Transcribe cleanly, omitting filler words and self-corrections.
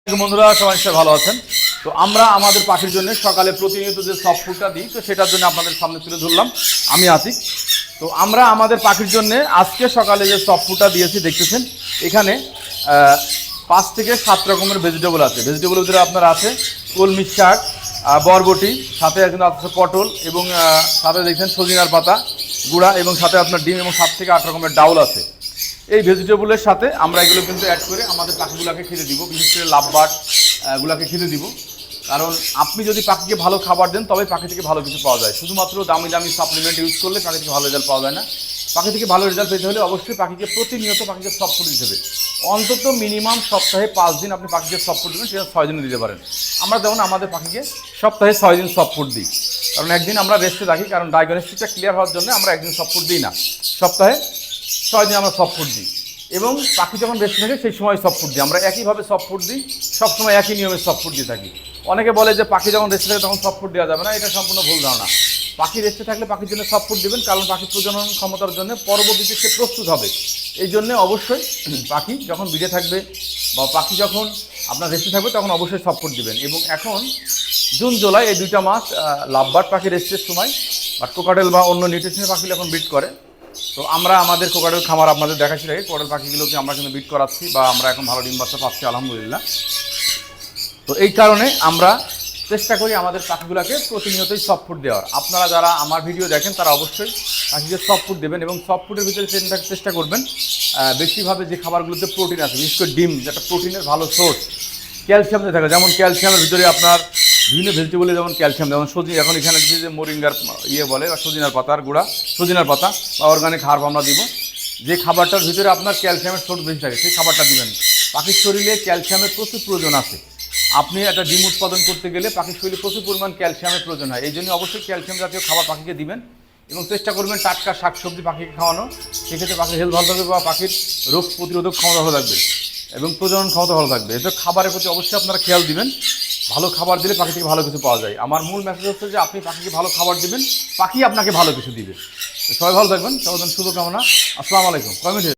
বন্ধুরা সবাই ভালো আছেন। তো আমরা আমাদের পাখির জন্য সকালে প্রতিনিয়ত যে সফট ফুডটা দিই, তো সেটার জন্য আপনাদের সামনে তুলে ধরলাম। আমি আতিক। তো আমরা আমাদের পাখির জন্য আজকে সকালে যে সফট ফুডটা দিয়েছি দেখতেছেন, এখানে 5 থেকে 7 রকমের ভেজিটেবল আছে। ভেজিটেবলের ভিতরে আপনার আছে কলমি শাক, বরবটি, সাথে কিন্তু আছে পটল, এবং সাথে দেখছেন সজিনার পাতা গুঁড়া, এবং সাথে আপনার ডিম, এবং 7 থেকে 8 রকমের ডাউল আছে। এই ভেজিটেবলের সাথে আমরা এগুলো কিন্তু অ্যাড করে আমাদের পাখিগুলোকে খেতে দিব, বিশেষ করে লাভবার্ড গুলাকে খেতে দিব। কারণ আপনি যদি পাখিকে ভালো খাবার দেন তবে পাখি থেকে ভালো কিছু পাওয়া যায়। শুধুমাত্র দামি দামি সাপ্লিমেন্ট ইউজ করলে পাখি থেকে ভালো রেজাল্ট পাওয়া যায় না। পাখি থেকে ভালো রেজাল্ট পেতে হলে অবশ্যই পাখিকে প্রতিনিয়ত পাখিকে সফট ফুড দিতে হবে। অন্তত মিনিমাম সপ্তাহে 5 দিন আপনি পাখিকে সফট ফুড দেবেন, সেটা 6 দিনে দিতে পারেন। আমরা যেমন আমাদের পাখিকে সপ্তাহে 6 দিন সফট ফুড দিই, কারণ একদিন আমরা রেস্টে রাখি, কারণ ডায়াগনস্টিকটা ক্লিয়ার হওয়ার জন্য আমরা একদিন সফট ফুড দিই না। সপ্তাহে 6 দিন আমরা সফট ফুড দিই, এবং পাখি যখন রেস্টে থাকে সেই সময় সফট ফুড দিই। আমরা একইভাবে সফট ফুড দিই, সবসময় একই নিয়মে সফট ফুড দিয়ে থাকি। অনেকে বলে যে পাখি যখন রেস্টে থাকে তখন সফট ফুড দেওয়া যাবে না, এটা সম্পূর্ণ ভুল ধারণা। পাখি রেস্টে থাকলে পাখির জন্য সফট ফুড দেবেন, কারণ পাখি প্রজনন ক্ষমতার জন্য পরবর্তীতে সে প্রস্তুত হবে। এই জন্য অবশ্যই পাখি যখন বিড়ে থাকবে বা পাখি যখন আপনার রেস্টে থাকবে তখন অবশ্যই সফট ফুড দেবেন। এবং এখন জুন জুলাই এই 2টা মাস লাভবার্ড পাখি রেস্টের সময়, বা কোকাটেল বা অন্য নিউট্রিশনের পাখি এখন ব্রিড করে। তো আমরা আমাদের কোকাটেল খামার আপনাদের দেখাচ্ছি, রাখি কোকাটেল পাখিগুলোকে আমরা কিন্তু ব্রিড করাচ্ছি, বা আমরা এখন ভালো ডিম বাচ্চা পাচ্ছি আলহামদুলিল্লাহ। তো এই কারণে আমরা চেষ্টা করি আমাদের পাখিগুলোকে প্রতিনিয়তই সফট ফুড দেওয়ার। আপনারা যারা আমার ভিডিও দেখেন তারা অবশ্যই পাখিকে সফট ফুড দেবেন, এবং সফট ফুডের ভিতরে চেষ্টা করবেন বেশিভাবে যে খাবারগুলোতে প্রোটিন আছে, বিশেষ করে ডিম, যেটা প্রোটিনের ভালো সোর্স। ক্যালসিয়াম দিয়ে থাকে, যেমন ক্যালসিয়ামের ভিতরে আপনার বিভিন্ন ভেজিটেবলে যেমন ক্যালসিয়াম, যেমন এখন এখানে যে মোরিঙ্গার বলে, বা সজিনার পাতার গুঁড়া, সজিনার পাতা বা অর্গানিক হার্ব আমরা দিব। যে খাবারটার ভিতরে আপনার ক্যালসিয়ামের সোর্স বেশি থাকে সেই খাবারটা দিবেন। পাখির শরীরে ক্যালসিয়ামের প্রচুর প্রয়োজন আছে। আপনি একটা ডিম উৎপাদন করতে গেলে পাখির শরীরে প্রচুর পরিমাণ ক্যালসিয়ামের প্রয়োজন হয়। এই জন্য অবশ্যই ক্যালসিয়াম জাতীয় খাবার পাখিকে দিবেন, এবং চেষ্টা করবেন টাটকা শাকসবজি পাখিকে খাওয়ানো। সেক্ষেত্রে পাখির হেলথ ভালো থাকবে, বা পাখির রোগ প্রতিরোধক ক্ষমতা ভালো থাকবে, এবং প্রজনন ক্ষমতা ভালো থাকবে। এতে খাবারের প্রতি অবশ্যই আপনারা খেয়াল দিবেন। ভালো খাবার দিলে পাখি থেকে ভালো কিছু পাওয়া যায়। আমার মূল মেসেজ হচ্ছে যে আপনি পাখিকে ভালো খাবার দিবেন, পাখি আপনাকে ভালো কিছু দিবে। সবাই ভালো থাকবেন, সবার শুভকামনা। আসসালামু আলাইকুম।